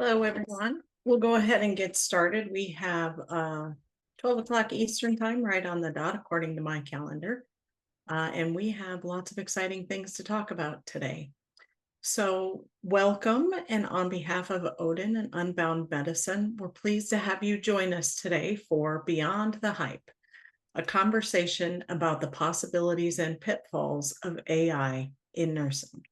Hello, everyone. We'll go ahead and get started. We have 12 o'clock Eastern time right on the dot, according to my calendar. And we have lots of exciting things to talk about today. So welcome, and on behalf of Odin and Unbound Medicine, we're pleased to have you join us today for Beyond the Hype, a conversation about the possibilities and pitfalls of AI in nursing.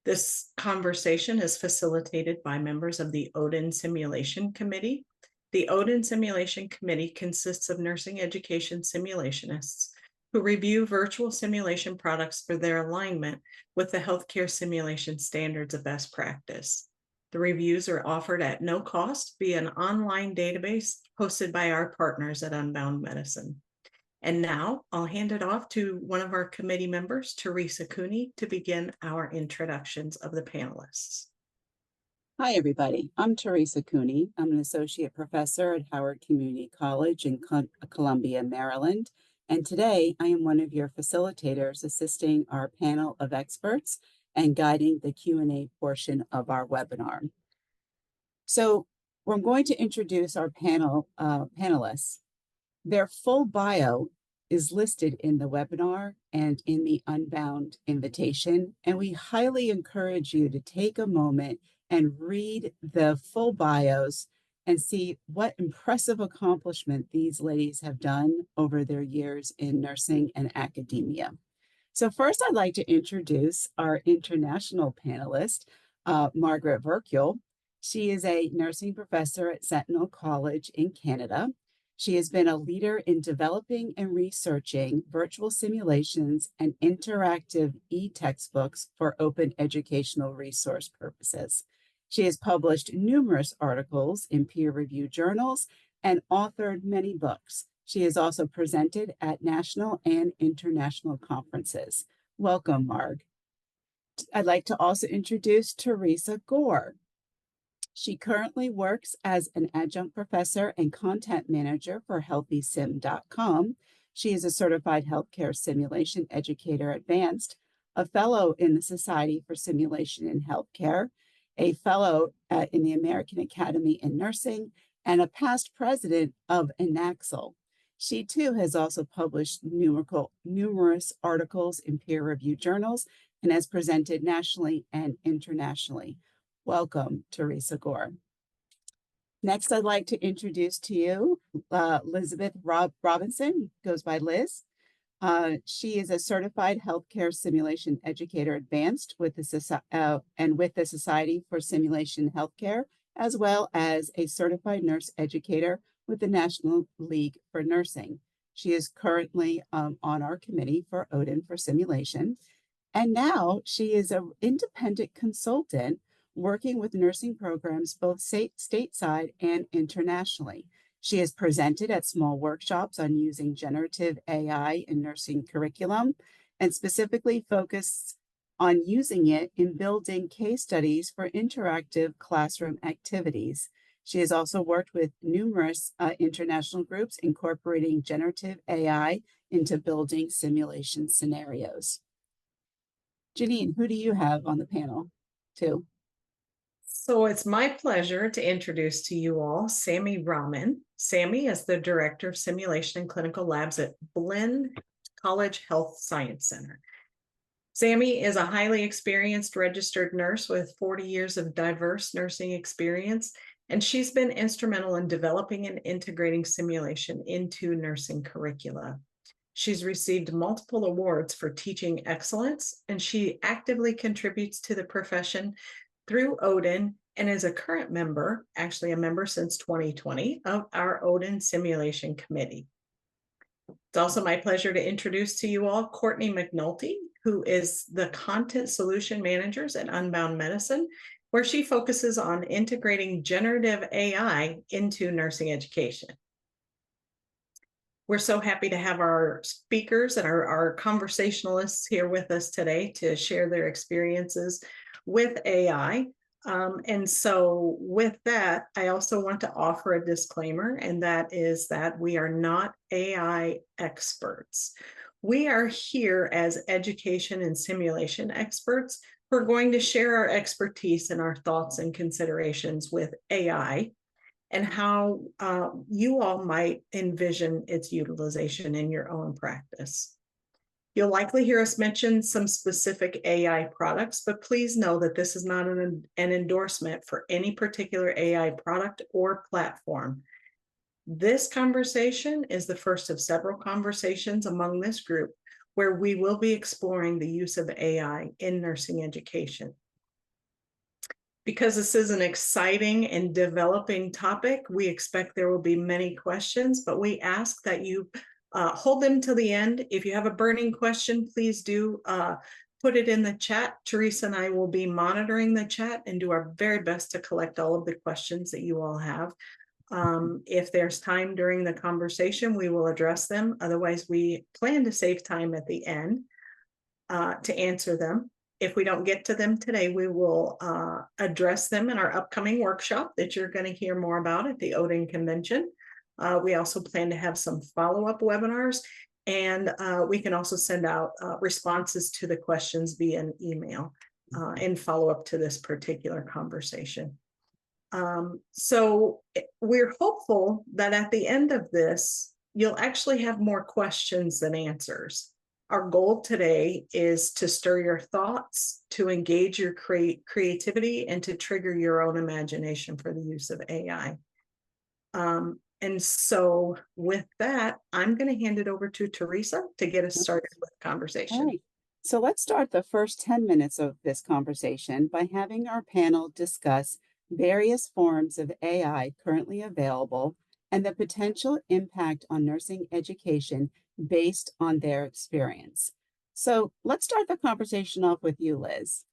This conversation is facilitated by members of the Odin Simulation Committee. The Odin Simulation Committee consists of nursing education simulationists who review virtual simulation products for their alignment with the healthcare simulation standards of best practice. The reviews are offered at no cost via an online database hosted by our partners at Unbound Medicine. And now I'll hand it off to one of our committee members, Teresa Cooney, to begin our introductions of the panelists. Hi, everybody. I'm Teresa Cooney. I'm an associate professor at Howard Community College in Columbia, Maryland. And today I am one of your facilitators assisting our panel of experts and guiding the Q&A portion of our webinar. So we're going to introduce our panelists. Their full bio is listed in the webinar and in the Unbound invitation, and we highly encourage you to take a moment and read the full bios and see what impressive accomplishment these ladies have done over their years in nursing and academia. So first, I'd like to introduce our international panelist, Margaret Verkuil. She is a nursing professor at Sentinel College in Canada. She has been a leader in developing and researching virtual simulations and interactive e-textbooks for open educational resource purposes. She has published numerous articles in peer-reviewed journals and authored many books. She has also presented at national and international conferences. Welcome, Marg. I'd like to also introduce Teresa Gore. She currently works as an adjunct professor and content manager for healthysim.com. She is a certified healthcare simulation educator advanced, a fellow in the Society for Simulation in Healthcare, a fellow in the American Academy in Nursing, and a past president of Enaxel. She too has also published numerous articles in peer-reviewed journals and has presented nationally and internationally. Welcome, Teresa Gore. Next, I'd like to introduce to you Elizabeth Robinson, goes by Liz. She is a certified healthcare simulation educator advanced with the Society for Simulation Healthcare, as well as a certified nurse educator with the National League for Nursing. She is currently on our committee for Odin for Simulation. And now she is an independent consultant working with nursing programs both stateside and internationally. She has presented at small workshops on using generative AI in nursing curriculum and specifically focused on using it in building case studies for interactive classroom activities. She has also worked with numerous international groups incorporating generative AI into building simulation scenarios. Janine, who do you have on the panel too? So it's my pleasure to introduce to you all Sammy Rahman. Sammy is the Director of Simulation and Clinical Labs at Blinn College Health Science Center. Sammy is a highly experienced registered nurse with 40 years of diverse nursing experience, and she's been instrumental in developing and integrating simulation into nursing curricula. She's received multiple awards for teaching excellence, and she actively contributes to the profession through Odin and is a current member, actually a member since 2020, of our Odin Simulation Committee. It's also my pleasure to introduce to you all Courtney McNulty, who is the Content Solution Managers at Unbound Medicine, where she focuses on integrating generative AI into nursing education. We're so happy to have our speakers and our conversationalists here with us today to share their experiences with AI. And so with that, I also want to offer a disclaimer, and that is that we are not AI experts. We are here as education and simulation experts We're going to share our expertise and our thoughts and considerations with AI and how you all might envision its utilization in your own practice. You'll likely hear us mention some specific AI products, but please know that this is not an endorsement for any particular AI product or platform. This conversation is the first of several conversations among this group where we will be exploring the use of AI in nursing education. Because this is an exciting and developing topic, we expect there will be many questions, but we ask that you hold them till the end. If you have a burning question, please do put it in the chat. Teresa and I will be monitoring the chat and do our very best to collect all of the questions that you all have. If there's time during the conversation, we will address them. Otherwise, we plan to save time at the end to answer them. If we don't get to them today, we will address them in our upcoming workshop that you're going to hear more about at the Odin Convention. We also plan to have some follow-up webinars, and we can also send out responses to the questions via an email in follow-up to this particular conversation. So we're hopeful that at the end of this, you'll actually have more questions than answers. Our goal today is to stir your thoughts, to engage your creativity, and to trigger your own imagination for the use of AI. And so with that, I'm going to hand it over to Teresa to get us started with the conversation. All right. So let's start the first 10 minutes of this conversation by having our panel discuss various forms of AI currently available and the potential impact on nursing education based on their experience. So let's start the conversation off with you, Liz.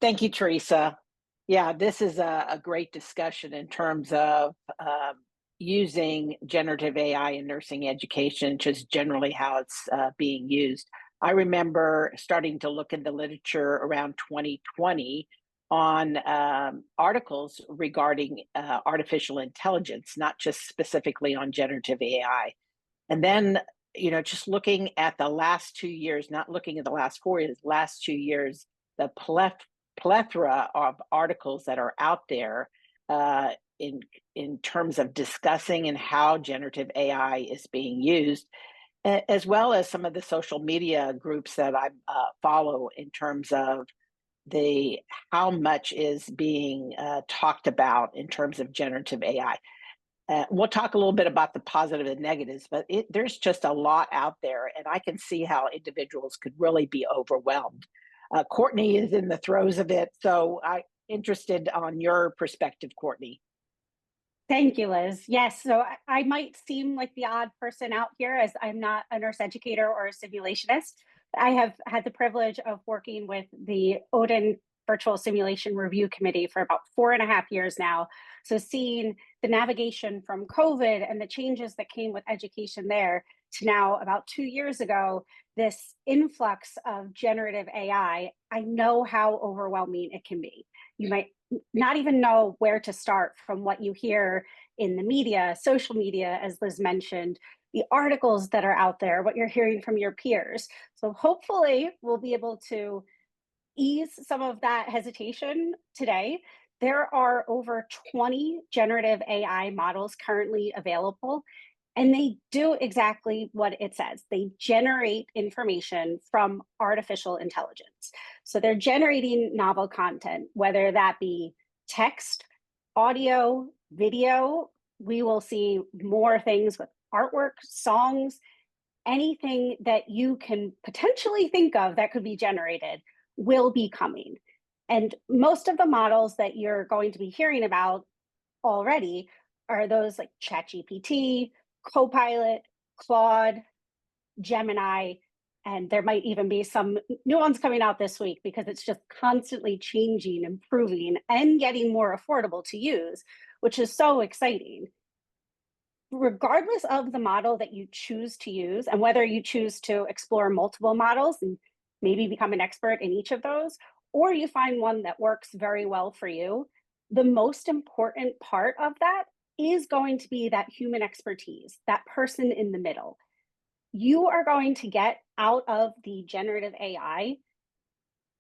Thank you, Teresa. Yeah, this is a great discussion in terms of using generative AI in nursing education, just generally how it's being used. I remember starting to look in the literature around 2020 on articles regarding artificial intelligence, not just specifically on generative AI. And then, just looking at the last 2 years, not looking at the last 4 years, last 2 years, the plethora of articles that are out there in terms of discussing and how generative AI is being used, as well as some of the social media groups that I follow in terms of how much is being talked about in terms of generative AI. We'll talk a little bit about the positive and negatives, but there's just a lot out there, and I can see how individuals could really be overwhelmed. Courtney is in the throes of it, so I'm interested on your perspective, Courtney. Thank you, Liz. Yes, so I might seem like the odd person out here as I'm not a nurse educator or a simulationist. I have had the privilege of working with the Odin Virtual Simulation Review Committee for about 4.5 years now. So seeing the navigation from COVID and the changes that came with education there to now about 2 years ago, this influx of generative AI, I know how overwhelming it can be. You might not even know where to start from what you hear in the media, social media, as Liz mentioned, the articles that are out there, what you're hearing from your peers. So hopefully we'll be able to ease some of that hesitation today. There are over 20 generative AI models currently available, and they do exactly what it says. They generate information from artificial intelligence. So they're generating novel content, whether that be text, audio, video. We will see more things with artwork, songs, anything that you can potentially think of that could be generated will be coming. And most of the models that you're going to be hearing about already are those like ChatGPT, Copilot, Claude, Gemini, and there might even be some new ones coming out this week because it's just constantly changing, improving, and getting more affordable to use, which is so exciting. Regardless of the model that you choose to use and whether you choose to explore multiple models and maybe become an expert in each of those, or you find one that works very well for you, the most important part of that is going to be that human expertise, that person in the middle. You are going to get out of the generative AI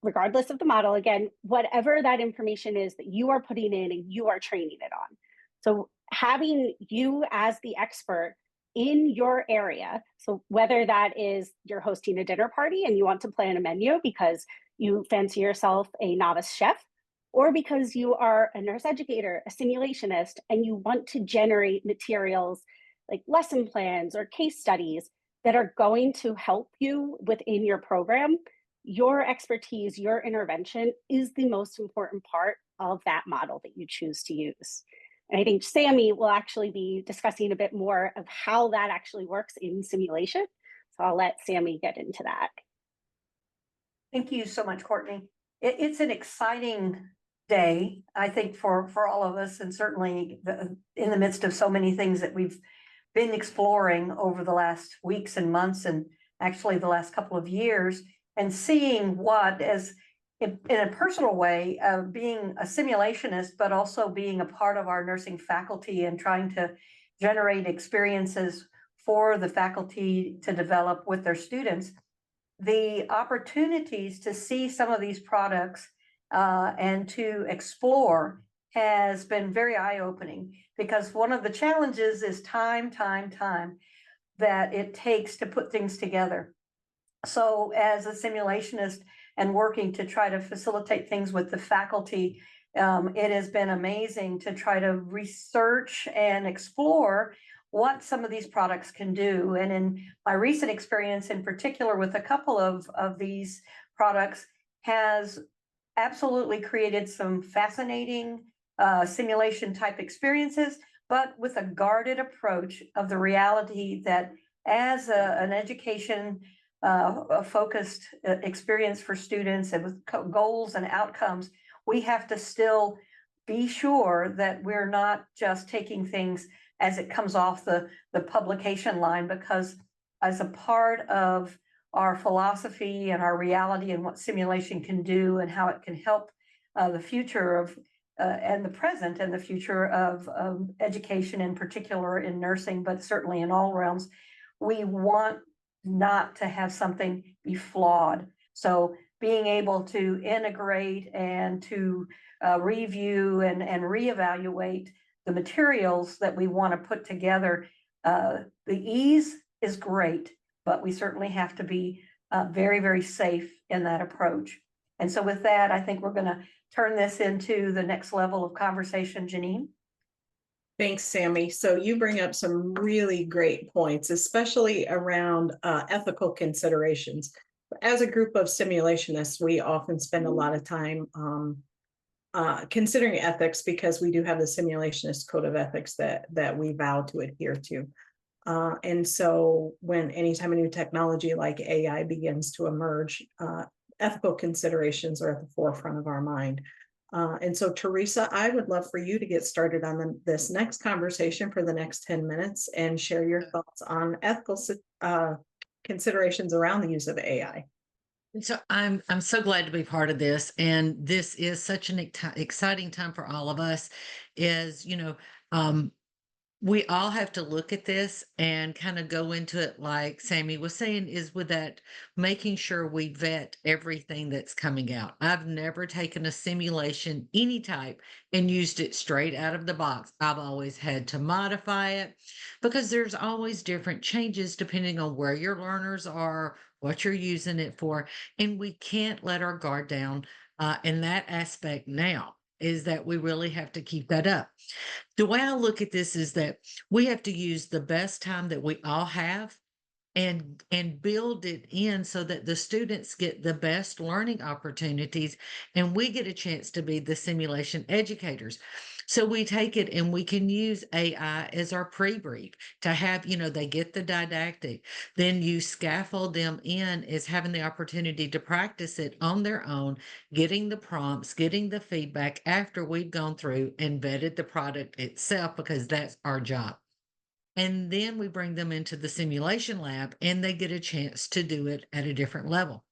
regardless of the model, again, whatever that information is that you are putting in and you are training it on. So having you as the expert in your area, so whether that is you're hosting a dinner party and you want to plan a menu because you fancy yourself a novice chef, or because you are a nurse educator, a simulationist, and you want to generate materials like lesson plans or case studies that are going to help you within your program, your expertise, your intervention is the most important part of that model that you choose to use. And I think Sammy will actually be discussing a bit more of how that actually works in simulation. So I'll let Sammy get into that. Thank you so much, Courtney. It's an exciting day, I think, for all of us, and certainly in the midst of so many things that we've been exploring over the last weeks and months, and actually the last couple of years, and seeing what, as in a personal way, being a simulationist, but also being a part of our nursing faculty and trying to generate experiences for the faculty to develop with their students, the opportunities to see some of these products and to explore has been very eye-opening, because one of the challenges is time that it takes to put things together. So as a simulationist and working to try to facilitate things with the faculty, it has been amazing to try to research and explore what some of these products can do. And in my recent experience in particular with a couple of these products has absolutely created some fascinating simulation type experiences, but with a guarded approach of the reality that as an education a focused experience for students and with goals and outcomes, we have to still be sure that we're not just taking things as it comes off the publication line, because as a part of our philosophy and our reality and what simulation can do and how it can help the future of and the present and the future of education, in particular in nursing, but certainly in all realms, we want not to have something be flawed. So being able to integrate and to review and reevaluate the materials that we want to put together, the ease is great, but we certainly have to be very, very safe in that approach. And so with that, I think we're going to turn this into the next level of conversation. Janine? Thanks, Sammy. So you bring up some really great points, especially around ethical considerations. As a group of simulationists, we often spend a lot of time considering ethics, because we do have the simulationist code of ethics that we vow to adhere to. And so anytime a new technology like AI begins to emerge, ethical considerations are at the forefront of our mind. And so, Teresa, I would love for you to get started on this next conversation for the next 10 minutes and share your thoughts on ethical considerations around the use of AI. So I'm so glad to be part of this, and this is such an exciting time for all of us. We all have to look at this and kind of go into it, like Sammy was saying, is with that making sure we vet everything that's coming out. I've never taken a simulation, any type, and used it straight out of the box. I've always had to modify it, because there's always different changes depending on where your learners are, what you're using it for. And we can't let our guard down in that aspect now. Is that we really have to keep that up. The way I look at this is that we have to use the best time that we all have and build it in so that the students get the best learning opportunities, and we get a chance to be the simulation educators. So we take it and we can use AI as our pre-brief to have, they get the didactic, then you scaffold them in as having the opportunity to practice it on their own, getting the prompts, getting the feedback after we've gone through and vetted the product itself, because that's our job. And then we bring them into the simulation lab and they get a chance to do it at a different level.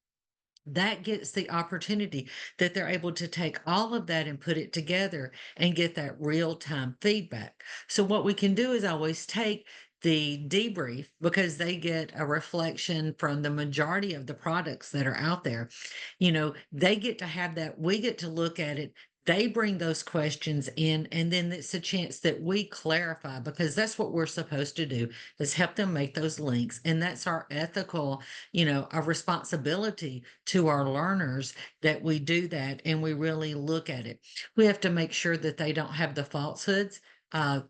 That gets the opportunity that they're able to take all of that and put it together and get that real-time feedback. So what we can do is always take the debrief because they get a reflection from the majority of the products that are out there. They get to have that. We get to look at it. They bring those questions in, and then it's a chance that we clarify because that's what we're supposed to do is help them make those links. And that's our ethical, a responsibility to our learners that we do that and we really look at it. We have to make sure that they don't have the falsehoods. And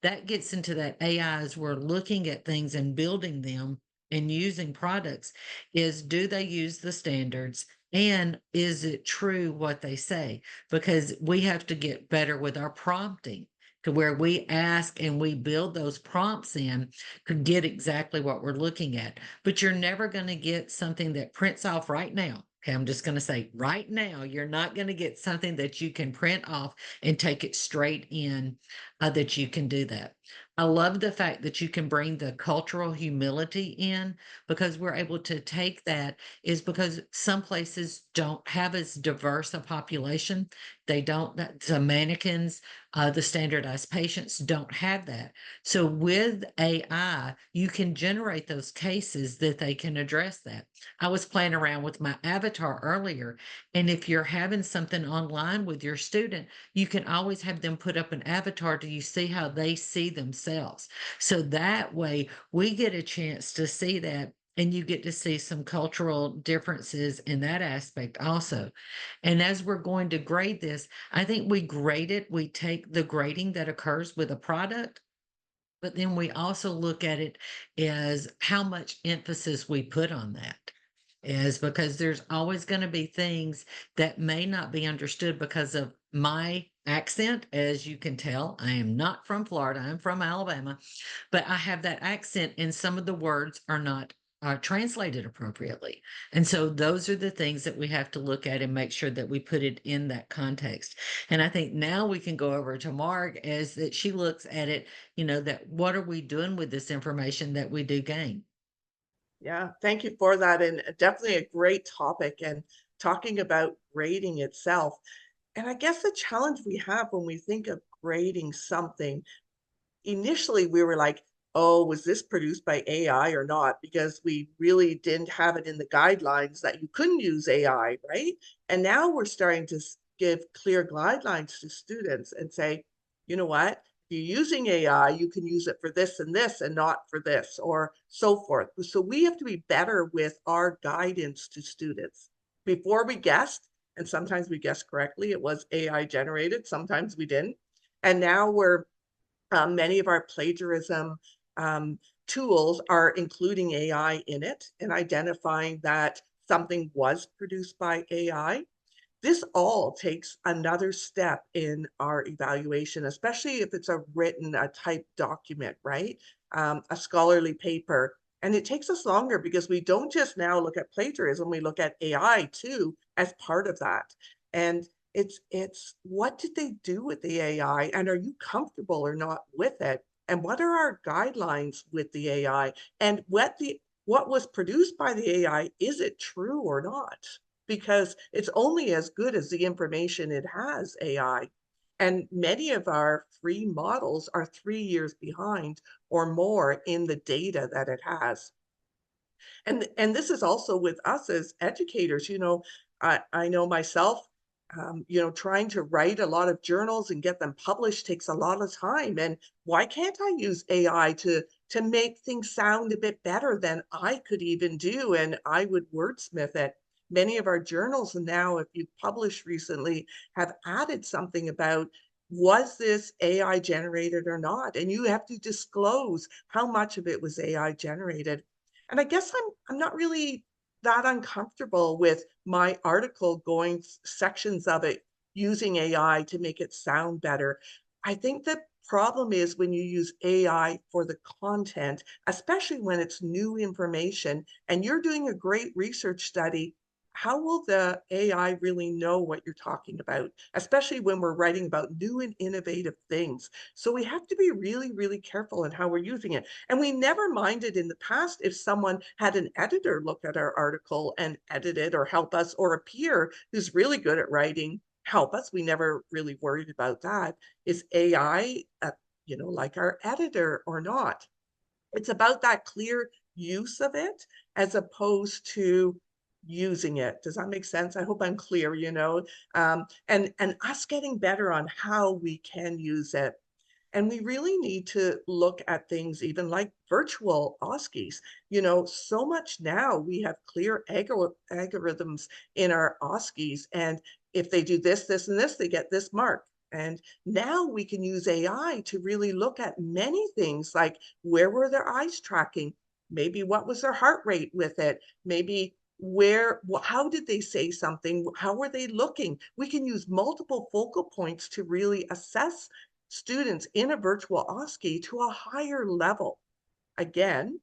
that gets into that AI as we're looking at things and building them and using products is do they use the standards and is it true what they say? Because we have to get better with our prompting to where we ask and we build those prompts in to get exactly what we're looking at. But you're never going to get something that prints off right now. Okay, I'm just going to say right now, you're not going to get something that you can print off and take it straight in, that you can do that. I love the fact that you can bring the cultural humility in because we're able to take that is because some places don't have as diverse a population. They don't, the mannequins, the standardized patients don't have that. So with AI, you can generate those cases that they can address that. I was playing around with my avatar earlier, and if you're having something online with your student, you can always have them put up an avatar. Do you see how they see themselves? So that way we get a chance to see that and you get to see some cultural differences in that aspect also. And as we're going to grade this, I think we grade it, we take the grading that occurs with a product, but then we also look at it as how much emphasis we put on that. Is because there's always going to be things that may not be understood because of my accent. As you can tell, I am not from Florida, I'm from Alabama, but I have that accent, and some of the words are not translated appropriately. And so those are the things that we have to look at and make sure that we put it in that context. And I think now we can go over to Marg as that she looks at it, that what are we doing with this information that we do gain? Yeah, thank you for that. And definitely a great topic and talking about grading itself. And I guess the challenge we have when we think of grading something, initially we were like, oh, was this produced by AI or not? Because we really didn't have it in the guidelines that you couldn't use AI, right? And now we're starting to give clear guidelines to students and say, you know what? If you're using AI, you can use it for this and not for this, or so forth. So we have to be better with our guidance to students. Before we guessed, and sometimes we guessed correctly, it was AI generated, sometimes we didn't. And now we're many of our plagiarism tools are including AI in it and identifying that something was produced by AI. This all takes another step in our evaluation, especially if it's a typed document, right? A scholarly paper. And it takes us longer because we don't just now look at plagiarism, we look at AI too as part of that. And it's what did they do with the AI and are you comfortable or not with it? And what are our guidelines with the AI? And what was produced by the AI, is it true or not? Because it's only as good as the information it has, AI. And many of our free models are 3 years behind or more in the data that it has. And this is also with us as educators. I know myself, trying to write a lot of journals and get them published takes a lot of time. And why can't I use AI to make things sound a bit better than I could even do? And I would wordsmith it. Many of our journals now, if you've published recently, have added something about, was this AI generated or not? And you have to disclose how much of it was AI generated. And I guess I'm not really that uncomfortable with my article going sections of it using AI to make it sound better. I think the problem is when you use AI for the content, especially when it's new information and you're doing a great research study, how will the AI really know what you're talking about, especially when we're writing about new and innovative things? So we have to be really, really careful in how we're using it. And we never minded in the past if someone had an editor look at our article and edit it or help us, or a peer who's really good at writing help us. We never really worried about that. Is AI like our editor or not. It's about that clear use of it as opposed to using it. Does that make sense? I hope I'm clear, and us getting better on how we can use it. And we really need to look at things even like virtual OSCEs. So much now we have clear algorithms in our OSCEs. And if they do this, this, and this, they get this mark. And now we can use AI to really look at many things like where were their eyes tracking? Maybe what was their heart rate with it? Maybe how did they say something? How were they looking? We can use multiple focal points to really assess students in a virtual OSCE to a higher level. Again,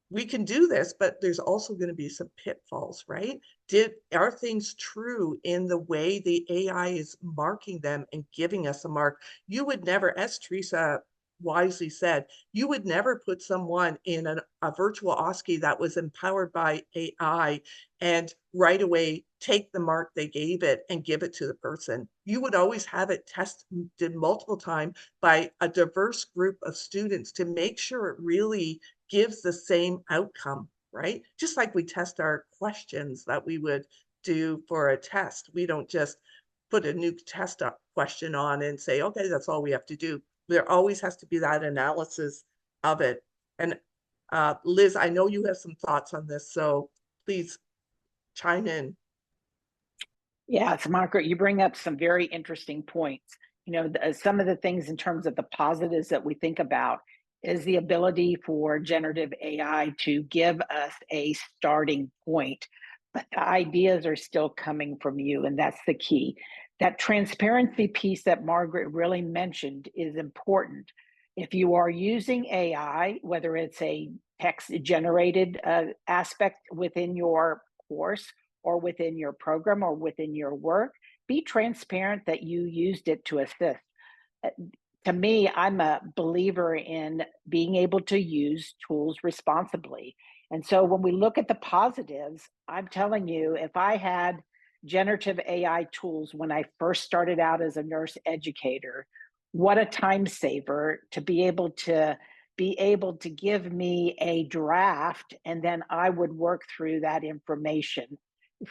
we can do this, but there's also going to be some pitfalls, right? Are things true in the way the AI is marking them and giving us a mark? You would never, as Teresa wisely said, you would never put someone in a virtual OSCE that was empowered by AI and right away take the mark they gave it and give it to the person. You would always have it tested multiple times by a diverse group of students to make sure it really gives the same outcome, right? Just like we test our questions that we would do for a test. We don't just put a new test question on and say, okay, that's all we have to do. There always has to be that analysis of it. And Liz, I know you have some thoughts on this, so please chime in. Yeah, so Margaret, you bring up some very interesting points. Some of the things in terms of the positives that we think about is the ability for generative AI to give us a starting point, but the ideas are still coming from you, and that's the key. That transparency piece that Margaret really mentioned is important. If you are using AI, whether it's a text generated aspect within your course or within your program or within your work, be transparent that you used it to assist. Uh, To me, I'm a believer in being able to use tools responsibly. And so when we look at the positives, I'm telling you, if I had generative AI tools when I first started out as a nurse educator, what a time saver to be able to give me a draft and then I would work through that information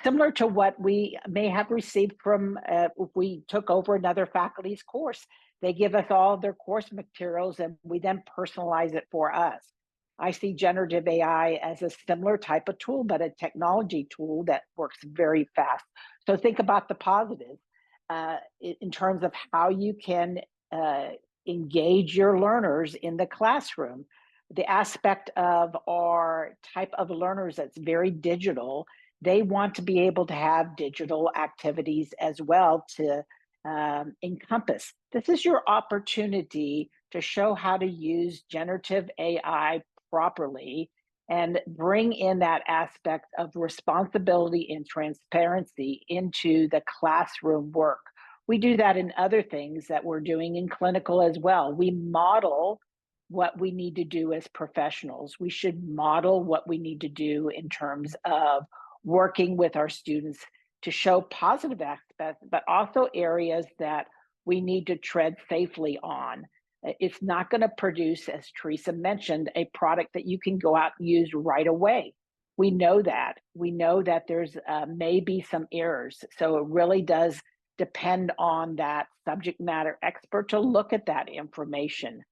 similar to what we may have received from if we took over another faculty's course. They give us all their course materials and we then personalize it for us. I see generative AI as a similar type of tool, but a technology tool that works very fast. So think about the positives in terms of how you can uh, engage your learners in the classroom. The aspect of our type of learners that's very digital, they want to be able to have digital activities as well to encompass. This is your opportunity to show how to use generative AI properly and bring in that aspect of responsibility and transparency into the classroom work. We do that in other things that we're doing in clinical as well. We model what we need to do as professionals. We should model what we need to do in terms of working with our students to show positive aspects, but also areas that we need to tread safely on. It's not going to produce, as Teresa mentioned, a product that you can go out and use right away. We know that. We know that there's maybe some errors. So it really does depend on that subject matter expert to look at that information.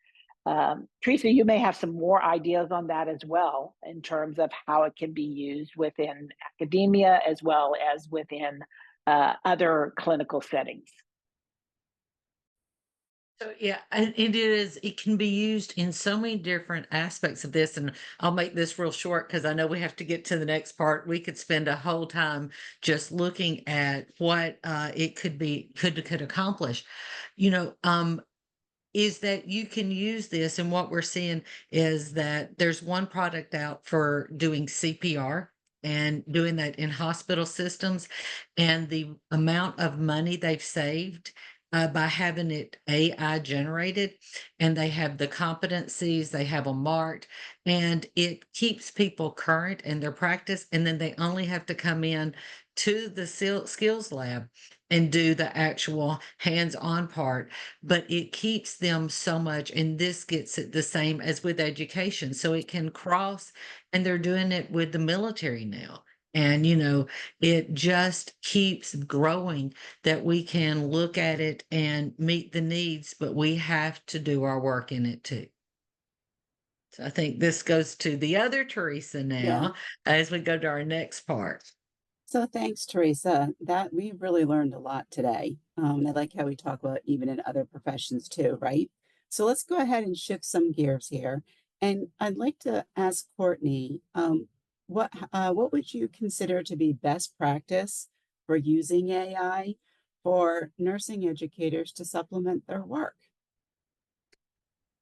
Teresa, you may have some more ideas on that as well in terms of how it can be used within academia as well as within other clinical settings. So yeah, and it can be used in so many different aspects of this. And I'll make this real short because I know we have to get to the next part. We could spend a whole time just looking at what it could accomplish. You know, is that you can use this, and what we're seeing is that there's one product out for doing CPR and doing that in hospital systems, and the amount of money they've saved by having it AI generated, and they have the competencies, they have them marked, and it keeps people current in their practice, and then they only have to come in to the skills lab and do the actual hands-on part, but it keeps them so much, and this gets it the same as with education. So it can cross, and they're doing it with the military now. And, it just keeps growing that we can look at it and meet the needs, but we have to do our work in it too. So I think this goes to the other Teresa Yeah. now as we go to our next part. So thanks, Teresa. That we really learned a lot today. I like how we talk about even in other professions too, right? So let's go ahead and shift some gears here. And I'd like to ask Courtney, what would you consider to be best practice for using AI for nursing educators to supplement their work?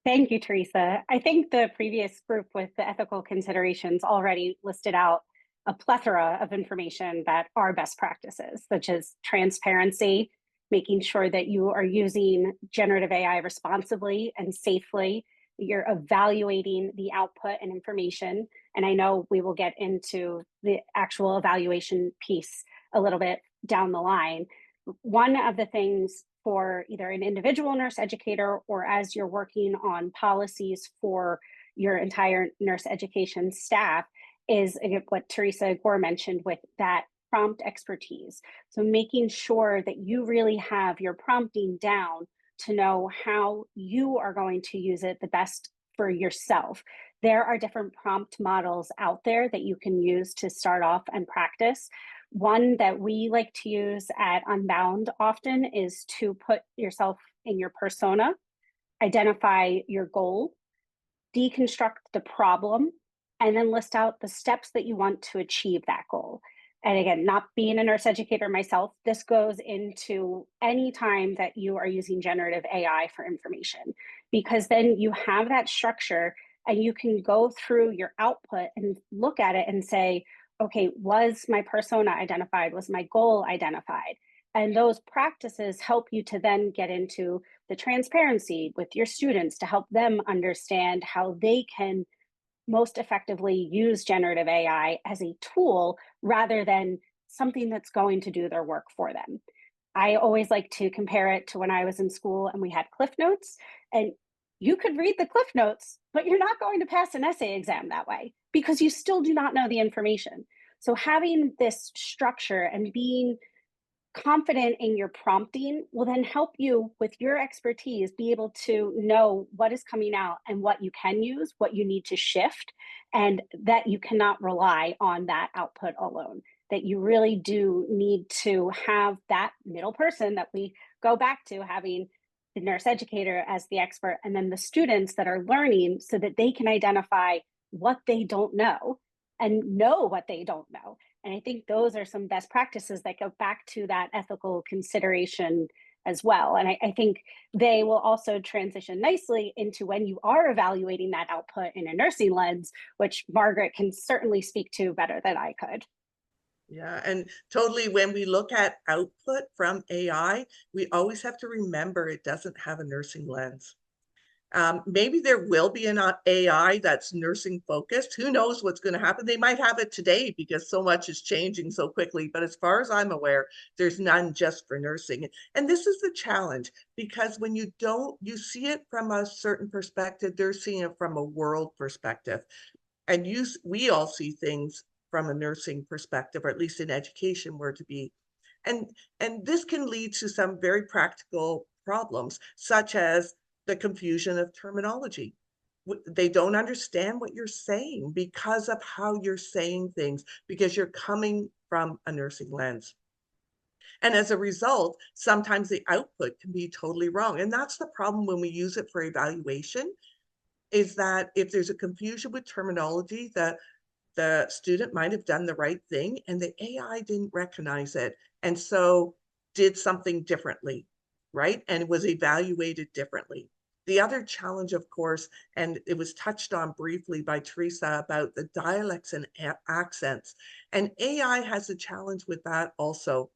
Thank you, Teresa. I think the previous group with the ethical considerations already listed out a plethora of information that are best practices, such as transparency, making sure that you are using generative AI responsibly and safely. You're evaluating the output and information. And I know we will get into the actual evaluation piece a little bit down the line. One of the things for either an individual nurse educator or as you're working on policies for your entire nurse education staff is what Teresa Gore mentioned with that prompt expertise. So making sure that you really have your prompting down to know how you are going to use it the best for yourself. There are different prompt models out there that you can use to start off and practice. One that we like to use at Unbound often is to put yourself in your persona, identify your goal, deconstruct the problem, and then list out the steps that you want to achieve that goal. And again, not being a nurse educator myself, this goes into any time that you are using generative AI for information, because then you have that structure and you can go through your output and look at it and say, okay, was my persona identified? Was my goal identified? And those practices help you to then get into the transparency with your students to help them understand how they can most effectively use generative AI as a tool rather than something that's going to do their work for them. I always like to compare it to when I was in school and we had Cliff Notes, and you could read the Cliff Notes, but you're not going to pass an essay exam that way because you still do not know the information. So having this structure and being confident in your prompting will then help you with your expertise be able to know what is coming out and what you can use, what you need to shift, and that you cannot rely on that output alone. That you really do need to have that middle person that we go back to having the nurse educator as the expert and then the students that are learning so that they can identify what they don't know and know what they don't know. And I think those are some best practices that go back to that ethical consideration as well. And I think they will also transition nicely into when you are evaluating that output in a nursing lens, which Margaret can certainly speak to better than I could. Yeah, and totally when we look at output from AI, we always have to remember it doesn't have a nursing lens. Maybe there will be an AI that's nursing focused. Who knows what's going to happen? They might have it today because so much is changing so quickly. But as far as I'm aware, there's none just for nursing. And this is the challenge because when you see it from a certain perspective, they're seeing it from a world perspective. And we all see things from a nursing perspective, or at least in education, were to be. And this can lead to some very practical problems, such as the confusion of terminology. They don't understand what you're saying because of how you're saying things, because you're coming from a nursing lens. And as a result, sometimes the output can be totally wrong. And that's the problem when we use it for evaluation, is that if there's a confusion with terminology, the student might have done the right thing and the AI didn't recognize it. And so did something differently, right? And was evaluated differently. The other challenge, of course, and it was touched on briefly by Teresa about the dialects and accents. And AI has a challenge with that also.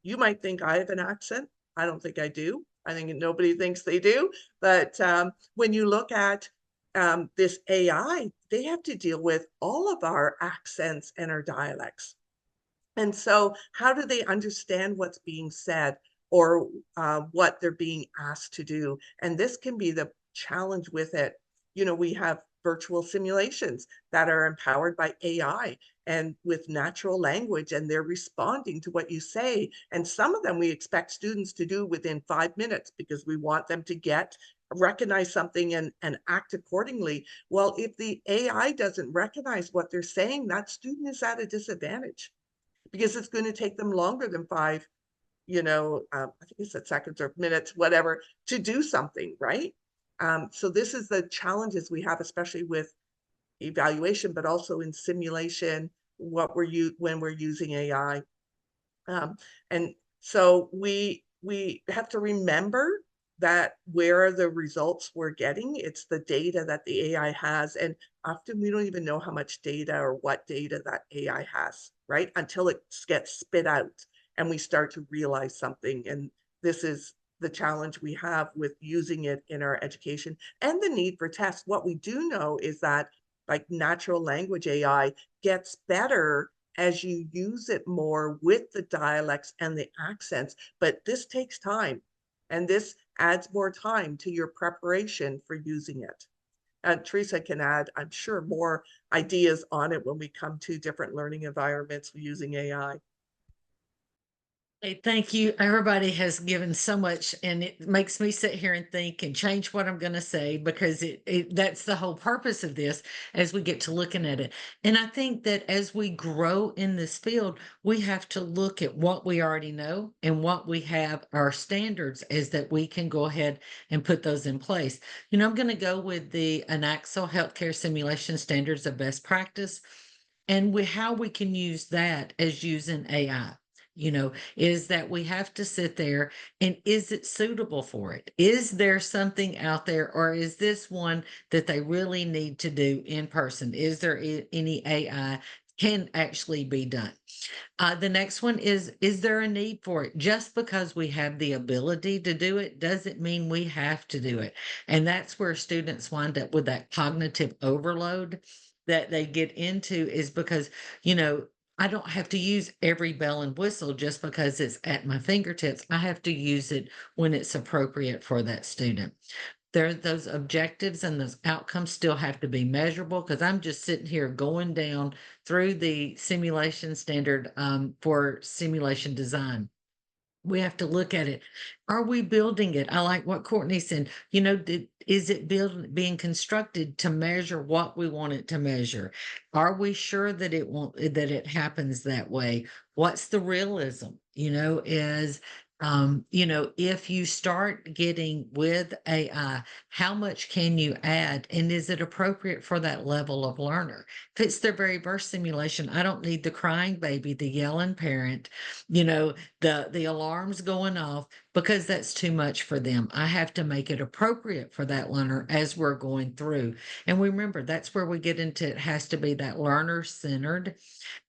You might think I have an accent. I don't think I do. I think nobody thinks they do. But when you look at this AI, they have to deal with all of our accents and our dialects. And so how do they understand what's being said or what they're being asked to do? And this can be the challenge with it. You know, we have virtual simulations that are empowered by AI and with natural language, and they're responding to what you say. And some of them we expect students to do within 5 minutes because we want them to recognize something and act accordingly. Well, if the AI doesn't recognize what they're saying, that student is at a disadvantage because it's going to take them longer than five, I think you said seconds or minutes, whatever, to do something, right? So this is the challenges we have, especially with evaluation, but also in simulation, when we're using AI. And so we have to remember that where are the results we're getting, it's the data that the AI has. And often we don't even know how much data or what data that AI has, right? Until it gets spit out and we start to realize something. And this is the challenge we have with using it in our education and the need for tests. What we do know is that like natural language AI gets better as you use it more with the dialects and the accents, but this takes time and this adds more time to your preparation for using it. And Teresa can add, I'm sure, more ideas on it when we come to different learning environments using AI. Hey, thank you. Everybody has given so much, and it makes me sit here and think and change what I'm going to say because that's the whole purpose of this as we get to looking at it. And I think that as we grow in this field, we have to look at what we already know and what we have our standards is that we can go ahead and put those in place. I'm going to go with the Anaxel Healthcare Simulation Standards of Best Practice and how we can use that as using AI. Is that we have to sit there and is it suitable for it? Is there something out there, or is this one that they really need to do in person? Is there any AI can actually be done? The next one is there a need for it? Just because we have the ability to do it doesn't mean we have to do it. And that's where students wind up with that cognitive overload that they get into is because, I don't have to use every bell and whistle just because it's at my fingertips. I have to use it when it's appropriate for that student. Those objectives and those outcomes still have to be measurable because I'm just sitting here going down through the simulation standard for simulation design. We have to look at it. Are we building it? I like what Courtney said. Is it being constructed to measure what we want it to measure? Are we sure that it happens that way? What's the realism? If you start getting with AI, how much can you add? And is it appropriate for that level of learner? If it's their very first simulation, I don't need the crying baby, the yelling parent, the alarms going off because that's too much for them. I have to make it appropriate for that learner as we're going through. And remember, that's where we get into it has to be that learner centered.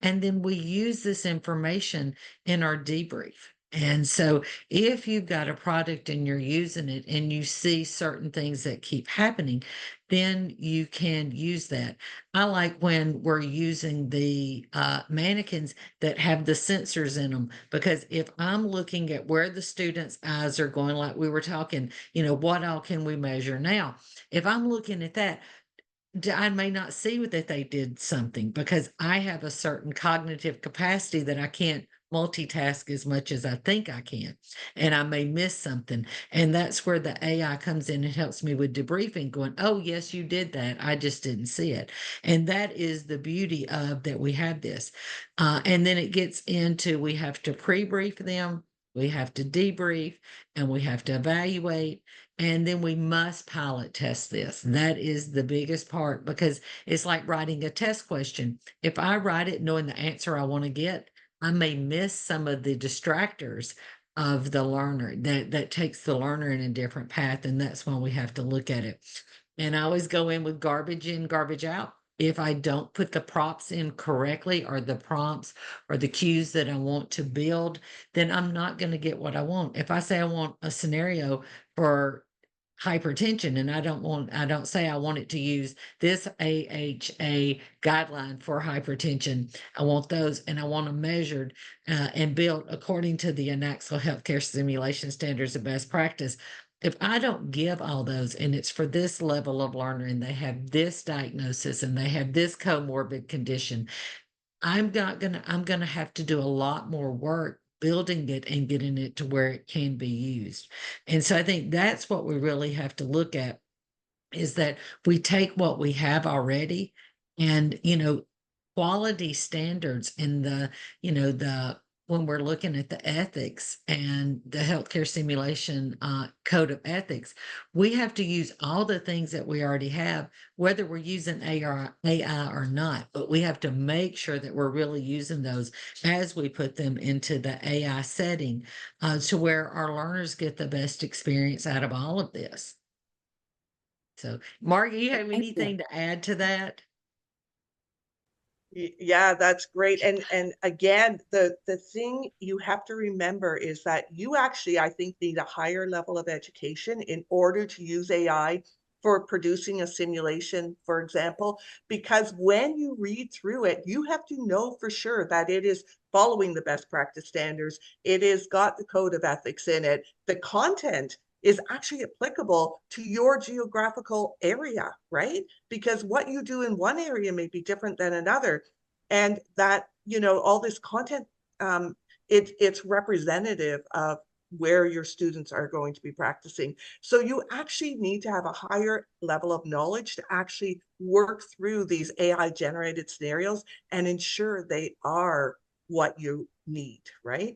And then we use this information in our debrief. And so if you've got a product and you're using it and you see certain things that keep happening, then you can use that. I like when we're using the mannequins that have the sensors in them, because if I'm looking at where the students' eyes are going, like we were talking, what all can we measure now? If I'm looking at that, I may not see that they did something because I have a certain cognitive capacity that I can't multitask as much as I think I can, and I may miss something. And that's where the AI comes in and helps me with debriefing, going, oh, yes, you did that. I just didn't see it. And that is the beauty of that we have this. And then it gets into we have to pre-brief them, we have to debrief, and we have to evaluate. And then we must pilot test this. That is the biggest part because it's like writing a test question. If I write it knowing the answer I want to get, I may miss some of the distractors of the learner that takes the learner in a different path. And that's when we have to look at it. And I always go in with garbage in, garbage out. If I don't put the props in correctly or the prompts or the cues that I want to build, then I'm not going to get what I want. If I say I want a scenario for hypertension, and I don't say I want it to use this AHA guideline for hypertension. I want those, and I want them measured and built according to the Anaxel Healthcare Simulation Standards of Best Practice. If I don't give all those, and it's for this level of learner, and they have this diagnosis, and they have this comorbid condition, I'm gonna have to do a lot more work building it and getting it to where it can be used. And so I think that's what we really have to look at, is that we take what we have already, and, quality standards in the, when we're looking at the ethics and the healthcare simulation code of ethics, we have to use all the things that we already have, whether we're using AI or not, but we have to make sure that we're really using those as we put them into the AI setting, to where our learners get the best experience out of all of this. So, Mark, you have Thank you. anything to add to that? Yeah, that's great. And again, the thing you have to remember is that you actually, I think, need a higher level of education in order to use AI for producing a simulation, for example, because when you read through it, you have to know for sure that it is following the best practice standards. It is got the code of ethics in it. The content is actually applicable to your geographical area, right? Because what you do in one area may be different than another. And that, all this content, it's representative of where your students are going to be practicing. So you actually need to have a higher level of knowledge to actually work through these AI generated scenarios and ensure they are what you need, right?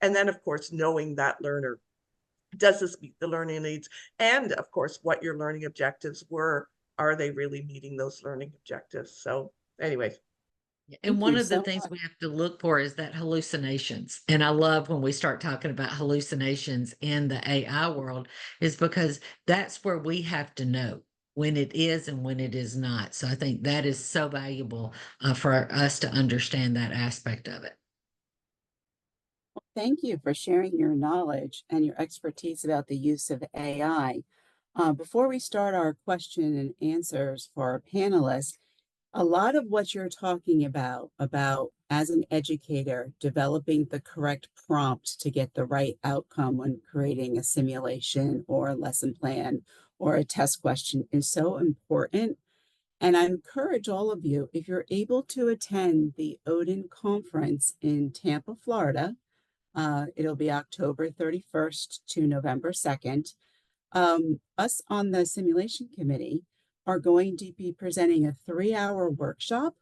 And then, of course, knowing that learner, does this meet the learning needs? And of course, what your learning objectives were, are they really meeting those learning objectives? So anyway. And Thank one you of the so things much. we have to look for is that hallucinations. And I love when we start talking about hallucinations in the AI world, is because that's where we have to know when it is and when it is not. So I think that is so valuable for us to understand that aspect of it. Thank you for sharing your knowledge and your expertise about the use of AI. Before we start our question and answers for our panelists, a lot of what you're talking about as an educator, developing the correct prompt to get the right outcome when creating a simulation or a lesson plan or a test question is so important. And I encourage all of you, if you're able to attend the Odin conference in Tampa, Florida, it'll be October 31st to November 2nd. Us on the simulation committee are going to be presenting a 3-hour workshop,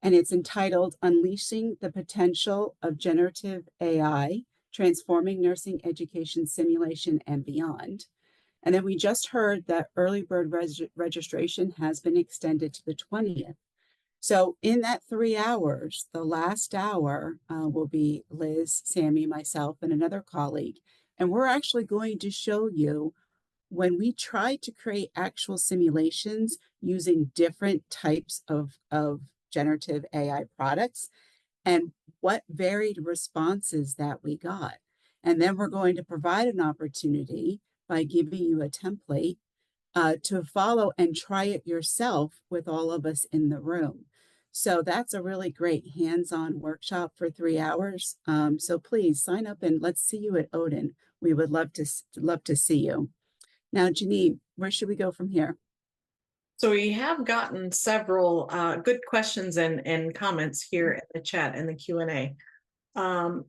and it's entitled Unleashing the Potential of Generative AI, Transforming Nursing Education Simulation and Beyond. And then we just heard that early bird registration has been extended to the 20th. So in that 3 hours, the last hour will be Liz, Sammy, myself, and another colleague. And we're actually going to show you when we try to create actual simulations using different types of generative AI products and what varied responses that we got. And then we're going to provide an opportunity by giving you a template to follow and try it yourself with all of us in the room. So that's a really great hands-on workshop for 3 hours. So please sign up and let's see you at Odin. We would love to see you. Now, Janine, where should we go from here? So we have gotten several good questions and comments here in the chat and the Q&A. Go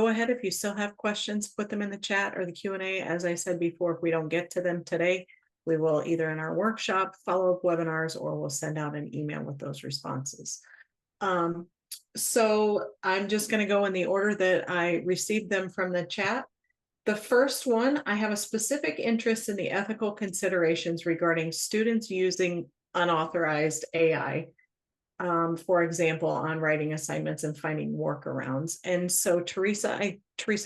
ahead if you still have questions, put them in the chat or the Q&A. As I said before, if we don't get to them today, we will either in our workshop, follow-up webinars, or we'll send out an email with those responses. So I'm just going to go in the order that I received them from the chat. The first one, I have a specific interest in the ethical considerations regarding students using unauthorized AI, for example, on writing assignments and finding workarounds. And so Teresa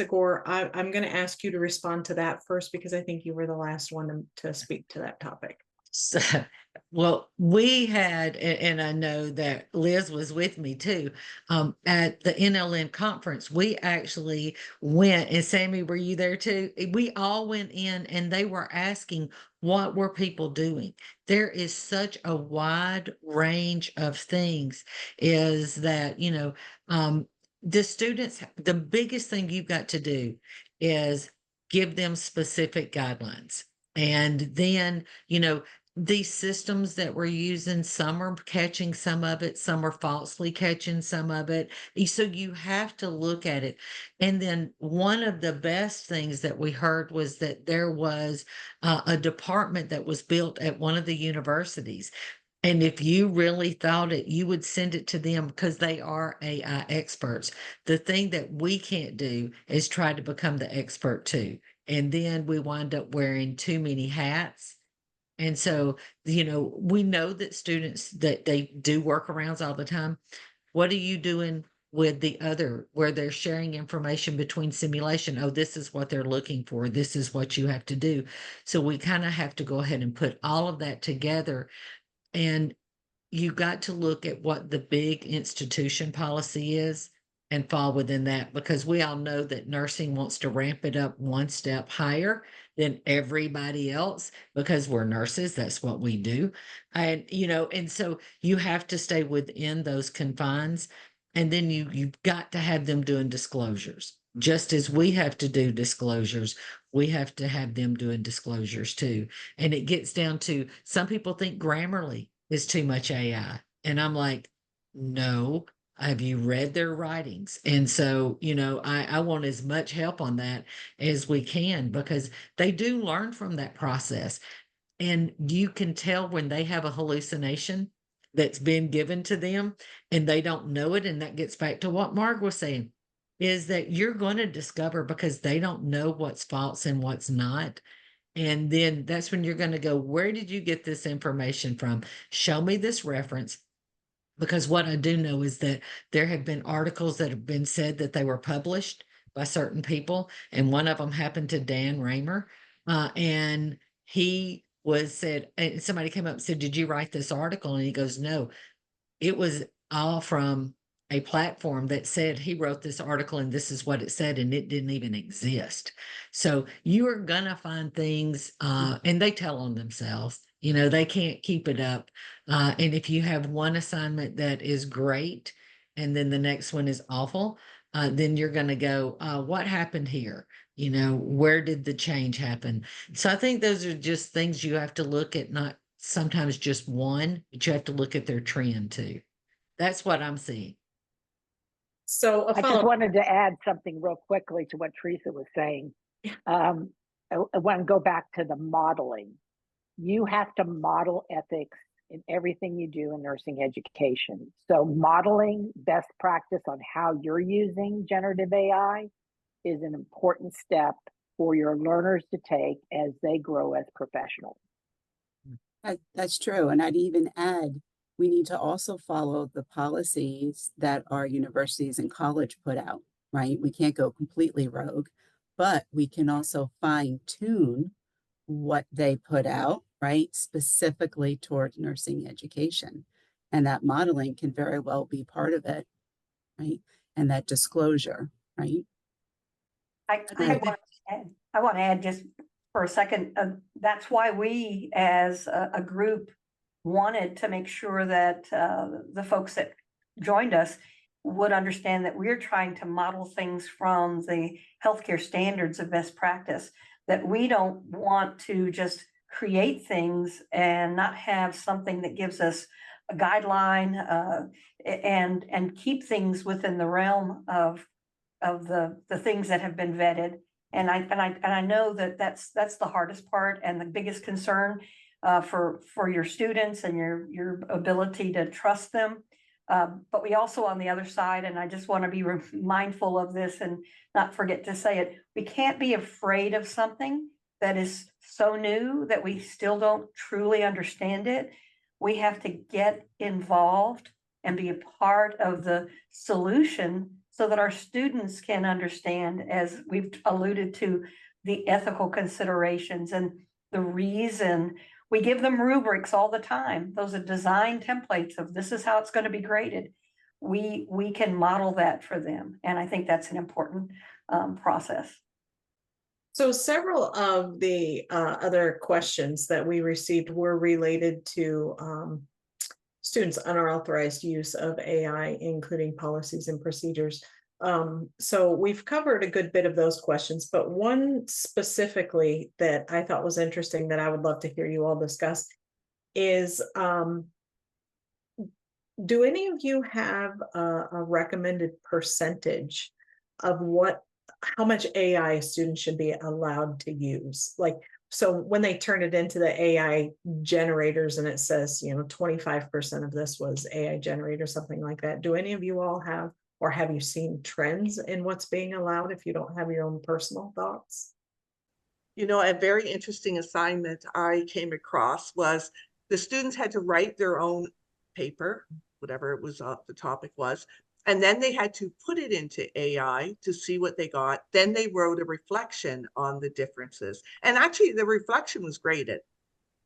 Gore, I'm going to ask you to respond to that first, because I think you were the last one to speak to that topic. So, well, we had, and I know that Liz was with me too, at the NLM conference, we actually went, and Sammy, were you there too? We all went in and they were asking, what were people doing? There is such a wide range of things, is that, the students, the biggest thing you've got to do is give them specific guidelines. And then, these systems that we're using, some are catching some of it, some are falsely catching some of it. So you have to look at it. And then one of the best things that we heard was that there was a department that was built at one of the universities. And if you really thought it, you would send it to them because they are AI experts. The thing that we can't do is try to become the expert too. And then we wind up wearing too many hats. And so, we know that students that they do workarounds all the time. What are you doing with the other where they're sharing information between simulation? Oh, this is what they're looking for. This is what you have to do. So we kind of have to go ahead and put all of that together. And you got to look at what the big institution policy is and fall within that, because we all know that nursing wants to ramp it up one step higher than everybody else because we're nurses. That's what we do. And so you have to stay within those confines. And then you've got to have them doing disclosures. Just as we have to do disclosures, we have to have them doing disclosures too. And it gets down to, some people think Grammarly is too much AI. And I'm like, no, have you read their writings? And so, I want as much help on that as we can, because they do learn from that process. And you can tell when they have a hallucination that's been given to them and they don't know it. And that gets back to what Marg was saying, is that you're going to discover, because they don't know what's false and what's not. And then that's when you're going to go, where did you get this information from? Show me this reference. Because what I do know is that there have been articles that have been said that they were published by certain people. And one of them happened to Dan Raymer. And he said, and somebody came up and said, did you write this article? And he goes, no, it was all from a platform that said he wrote this article and this is what it said, and it didn't even exist. So you are gonna find things, and they tell on themselves, they can't keep it up. And if you have one assignment that is great and then the next one is awful, then you're gonna go, what happened here? Where did the change happen? So I think those are just things you have to look at, not sometimes just one, but you have to look at their trend too. That's what I'm seeing. So a I just follow-up. wanted to add something real quickly to what Teresa was saying. I want to go back to the modeling. You have to model ethics in everything you do in nursing education. So modeling best practice on how you're using generative AI is an important step for your learners to take as they grow as professionals. That's true. And I'd even add, we need to also follow the policies that our universities and college put out, right? We can't go completely rogue, but we can also fine tune what they put out, right? Specifically towards nursing education. And that modeling can very well be part of it, right? And that disclosure, right? I want to add just for a second, that's why we as a group wanted to make sure that the folks that joined us would understand that we're trying to model things from the healthcare standards of best practice, that we don't want to just create things and not have something that gives us a guideline and keep things within the realm of the things that have been vetted. And I know that that's the hardest part and the biggest concern for your students and your ability to trust them. But we also, on the other side, and I just want to be mindful of this and not forget to say it, we can't be afraid of something that is so new that we still don't truly understand it. We have to get involved and be a part of the solution so that our students can understand, as we've alluded to, the ethical considerations and the reason We give them rubrics all the time. Those are design templates of this is how it's going to be graded. We can model that for them. And I think that's an important process. So several of the other questions that we received were related to students' unauthorized use of AI, including policies and procedures. So we've covered a good bit of those questions, but one specifically that I thought was interesting that I would love to hear you all discuss is, do any of you have a recommended percentage of how much AI a student should be allowed to use? Like, so when they turn it into the AI generators and it says, 25% of this was AI generator, something like that. Do any of you all have, or have you seen trends in what's being allowed if you don't have your own personal thoughts? A very interesting assignment I came across was the students had to write their own paper, whatever it was, the topic was, and then they had to put it into AI to see what they got. Then they wrote a reflection on the differences. And actually the reflection was graded,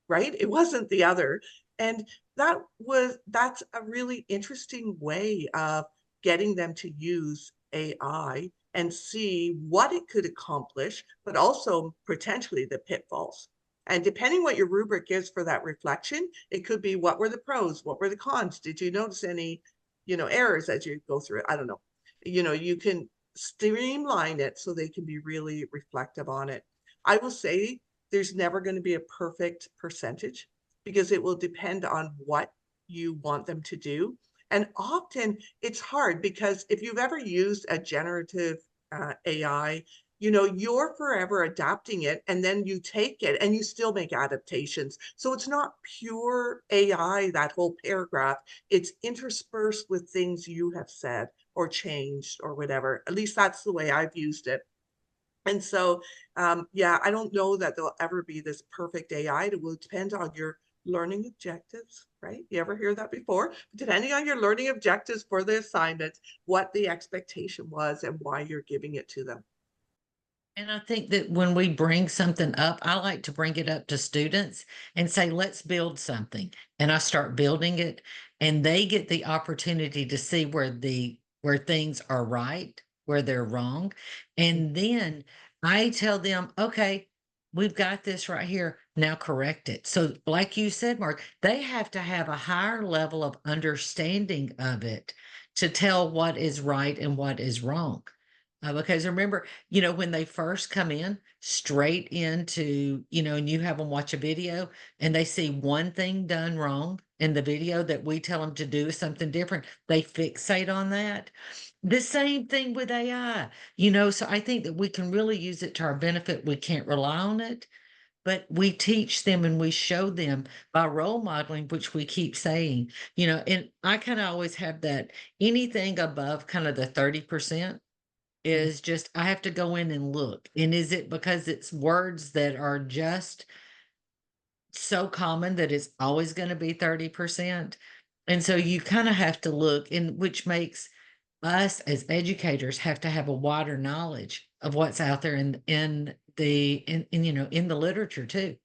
right? It wasn't the other. And that's a really interesting way of getting them to use AI and see what it could accomplish, but also potentially the pitfalls. And depending what your rubric is for that reflection, it could be what were the pros, what were the cons? Did you notice any, errors as you go through it? I don't know. You can streamline it so they can be really reflective on it. I will say there's never going to be a perfect percentage because it will depend on what you want them to do. And often it's hard because if you've ever used a generative AI, you're forever adapting it and then you take it and you still make adaptations. So it's not pure AI, that whole paragraph. It's interspersed with things you have said or changed or whatever. At least that's the way I've used it. And so, yeah, I don't know that there'll ever be this perfect AI. It will depend on your learning objectives, right? You ever hear that before? Depending on your learning objectives for the assignment, what the expectation was and why you're giving it to them. And I think that when we bring something up, I like to bring it up to students and say, let's build something. And I start building it, and they get the opportunity to see where things are right, where they're wrong. And then I tell them, okay, we've got this right here. Now correct it. So, like you said, Mark, they have to have a higher level of understanding of it to tell what is right and what is wrong. Because remember, when they first come in straight into, and you have them watch a video and they see one thing done wrong in the video that we tell them to do is something different, they fixate on that. The same thing with AI, so I think that we can really use it to our benefit. We can't rely on it, but we teach them and we show them by role modeling, which we keep saying, and I kind of always have that anything above kind of the 30% is just I have to go in and look. And is it because it's words that are just so common that it's always going to be 30%? And so you kind of have to look, and which makes us as educators have to have a wider knowledge of what's out there in the literature too.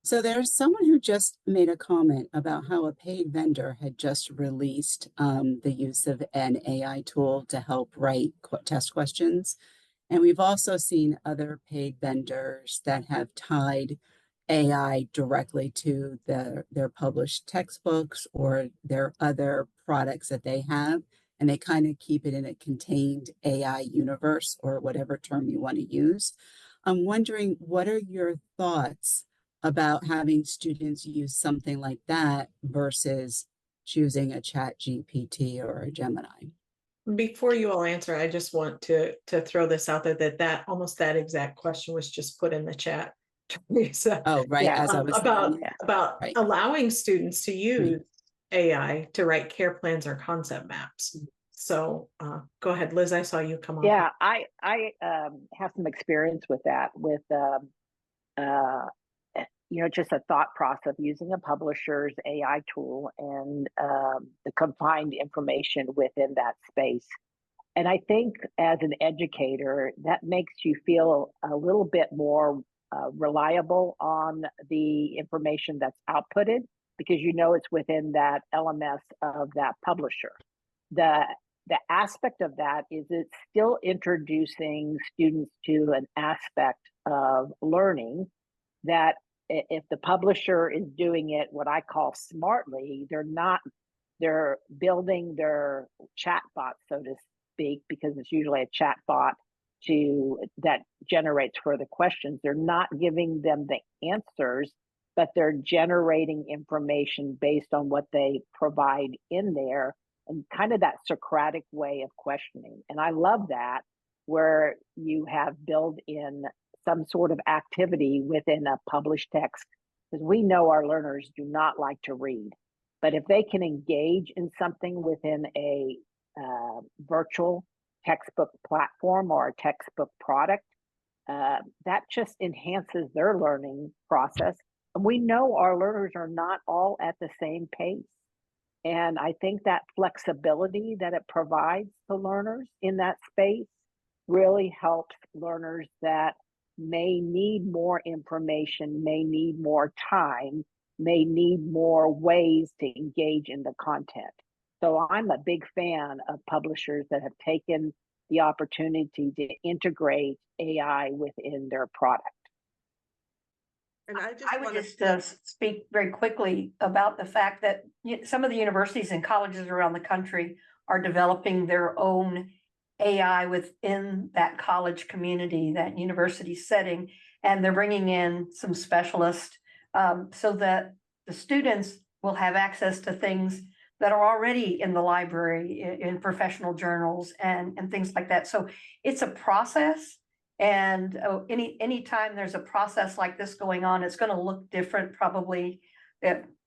So there's someone who just made a comment about how a paid vendor had just released the use of an AI tool to help write test questions. And we've also seen other paid vendors that have tied AI directly to their published textbooks or their other products that they have. And they kind of keep it in a contained AI universe or whatever term you want to use. I'm wondering, what are your thoughts about having students use something like that versus choosing a Chat GPT or a Gemini? Before you all answer, I just want to throw this out there that almost that exact question was just put in the chat. Teresa, Oh, right. Yeah. As I was about saying, about right. allowing students to use AI to write care plans or concept maps. So go ahead, Liz. I saw you come on. Yeah, I have some experience with that, with just a thought process of using a publisher's AI tool and the confined information within that space. And I think as an educator, that makes you feel a little bit more reliable on the information that's outputted, because you know it's within that LMS of that publisher. The aspect of that is it's still introducing students to an aspect of learning that if the publisher is doing it what I call smartly, they're building their chatbot, so to speak, because it's usually a chatbot that generates further questions. They're not giving them the answers, but they're generating information based on what they provide in there, and kind of that Socratic way of questioning. And I love that, where you have built in some sort of activity within a published text, because we know our learners do not like to read. But if they can engage in something within a virtual textbook platform or a textbook product, that just enhances their learning process. And we know our learners are not all at the same pace. And I think that flexibility that it provides to learners in that space really helps learners that may need more information, may need more time, may need more ways to engage in the content. So I'm a big fan of publishers that have taken the opportunity to integrate AI within their product. And I would want just speak very quickly about the fact that some of the universities and colleges around the country are developing their own AI within that college community, that university setting, and they're bringing in some specialists so that the students will have access to things that are already in the library, in professional journals and things like that. So it's a process. And anytime there's a process like this going on, it's going to look different probably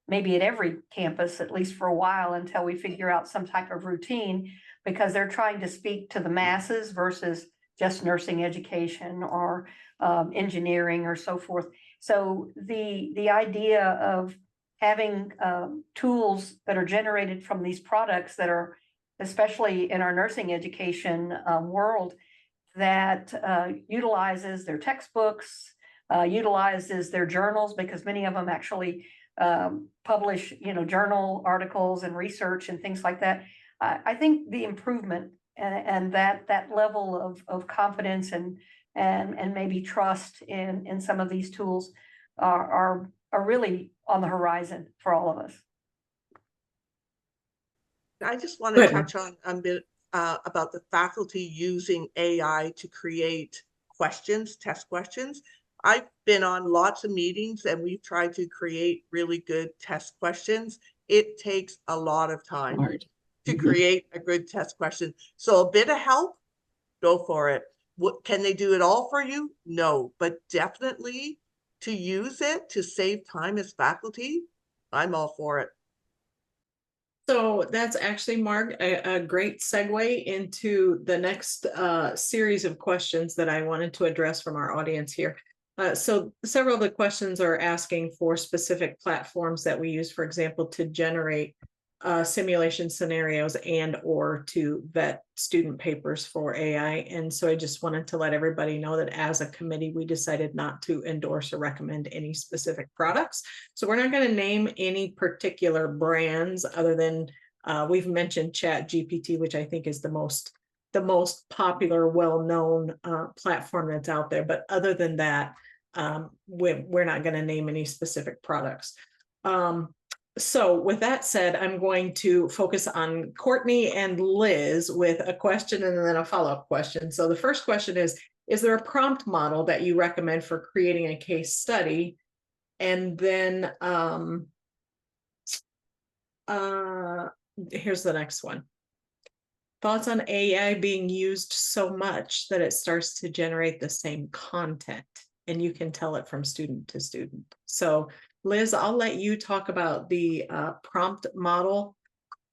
maybe at every campus, at least for a while, until we figure out some type of routine, because they're trying to speak to the masses versus just nursing education or engineering or so forth. So the idea of having tools that are generated from these products that are, especially in our nursing education world, that utilizes their textbooks, utilizes their journals, because many of them actually publish, journal articles and research and things like that. I think the improvement and that level of confidence and maybe trust in some of these tools are really on the horizon for all of us. I just want to touch on a bit about the faculty using AI to create questions, test questions. I've been on lots of meetings and we've tried to create really good test questions. It takes a lot of time to create a good test question. So a bit of help, go for it. Can they do it all for you? No, but definitely to use it to save time as faculty, I'm all for it. So that's actually, Mark, a great segue into the next series of questions that I wanted to address from our audience here. So several of the questions are asking for specific platforms that we use, for example, to generate simulation scenarios and or to vet student papers for AI. And so I just wanted to let everybody know that as a committee, we decided not to endorse or recommend any specific products. So we're not going to name any particular brands other than we've mentioned ChatGPT, which I think is the most popular, well-known platform that's out there. But other than that, we're not going to name any specific products. So with that said, I'm going to focus on Courtney and Liz with a question and then a follow-up question. So the first question is there a prompt model that you recommend for creating a case study? And then here's the next one. Thoughts on AI being used so much that it starts to generate the same content and you can tell it from student to student. So Liz, I'll let you talk about the prompt model.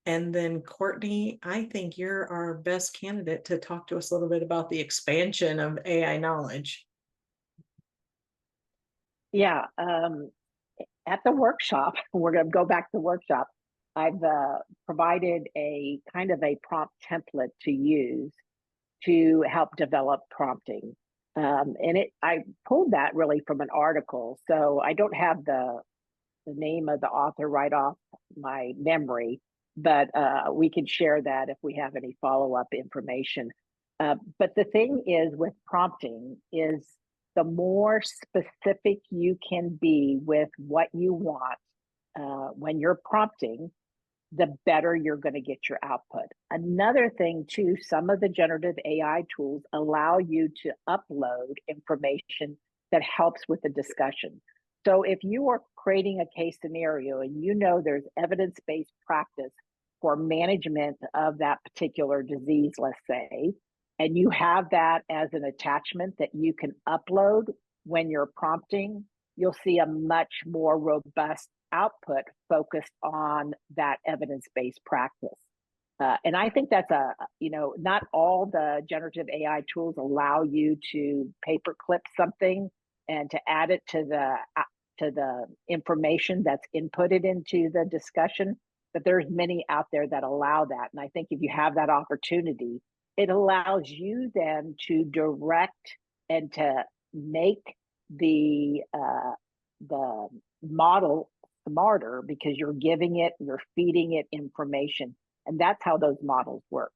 And then Courtney, I think you're our best candidate to talk to us a little bit about the expansion of AI knowledge. Yeah, at the workshop, we're going to go back to the workshop. I've provided a kind of a prompt template to use to help develop prompting. I pulled that really from an article, so I don't have the name of the author right off my memory, but we can share that if we have any follow-up information. But the thing is with prompting is the more specific you can be with what you want when you're prompting, the better you're going to get your output. Another thing too, some of the generative AI tools allow you to upload information that helps with the discussion. So if you are creating a case scenario and you know there's evidence-based practice for management of that particular disease, let's say, and you have that as an attachment that you can upload when you're prompting, you'll see a much more robust output focused on that evidence-based practice. And I think that's not all the generative AI tools allow you to paperclip something and to add it to the information that's inputted into the discussion, but there's many out there that allow that. And I think if you have that opportunity, it allows you then to direct and to make the model smarter because you're giving it, you're feeding it information. And that's how those models work.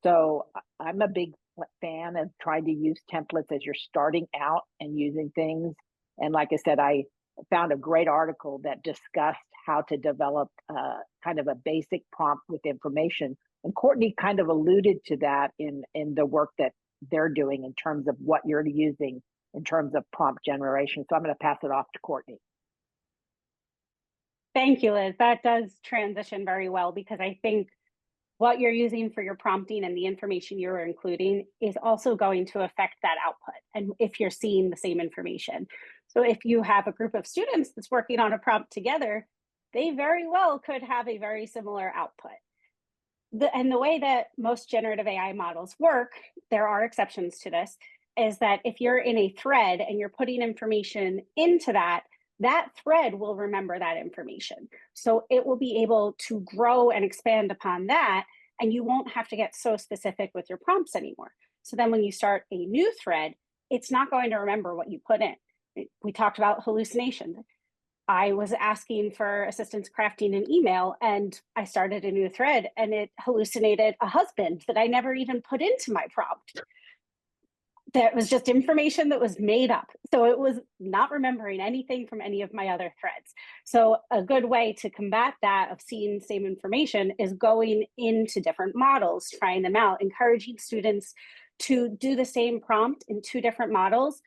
So I'm a big fan of trying to use templates as you're starting out and using things. And like I said, I found a great article that discussed how to develop kind of a basic prompt with information. And Courtney kind of alluded to that in the work that they're doing in terms of what you're using in terms of prompt generation. So I'm going to pass it off to Courtney. Thank you, Liz. That does transition very well because I think what you're using for your prompting and the information you're including is also going to affect that output. And if you're seeing the same information. So if you have a group of students that's working on a prompt together, they very well could have a very similar output. And the way that most generative AI models work, there are exceptions to this, is that if you're in a thread and you're putting information into that thread will remember that information. So it will be able to grow and expand upon that, and you won't have to get so specific with your prompts anymore. So then when you start a new thread, it's not going to remember what you put in. We talked about hallucination. I was asking for assistance crafting an email, and I started a new thread, and it hallucinated a husband that I never even put into my prompt. That was just information that was made up. So it was not remembering anything from any of my other threads. So a good way to combat that of seeing the same information is going into different models, trying them out, encouraging students to do the same prompt in 2 different models,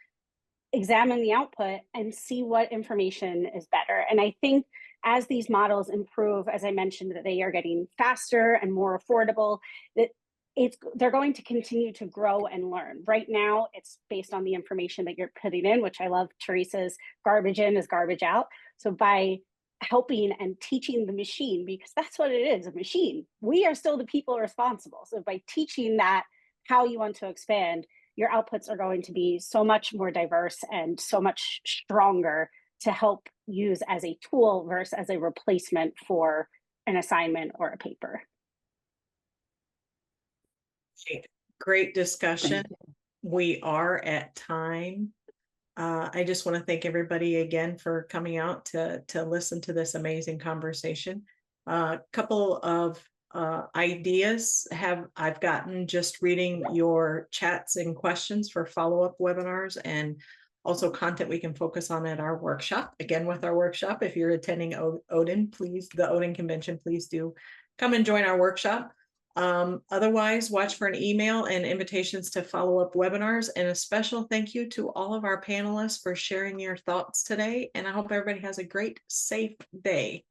examine the output and see what information is better. And I think as these models improve, as I mentioned, that they are getting faster and more affordable, that they're going to continue to grow and learn. Right now, it's based on the information that you're putting in, which I love Teresa's garbage in is garbage out. So by helping and teaching the machine, because that's what it is, a machine, we are still the people responsible. So by teaching that how you want to expand, your outputs are going to be so much more diverse and so much stronger to help use as a tool versus as a replacement for an assignment or a paper. Great discussion. We are at time. I just want to thank everybody again for coming out to listen to this amazing conversation. A couple of ideas I've gotten just reading your chats and questions for follow-up webinars, and also content we can focus on at our workshop. Again, with our workshop, if you're attending Odin, the Odin convention, please do come and join our workshop. Otherwise, watch for an email and invitations to follow-up webinars, and a special thank you to all of our panelists for sharing your thoughts today. And I hope everybody has a great, safe day.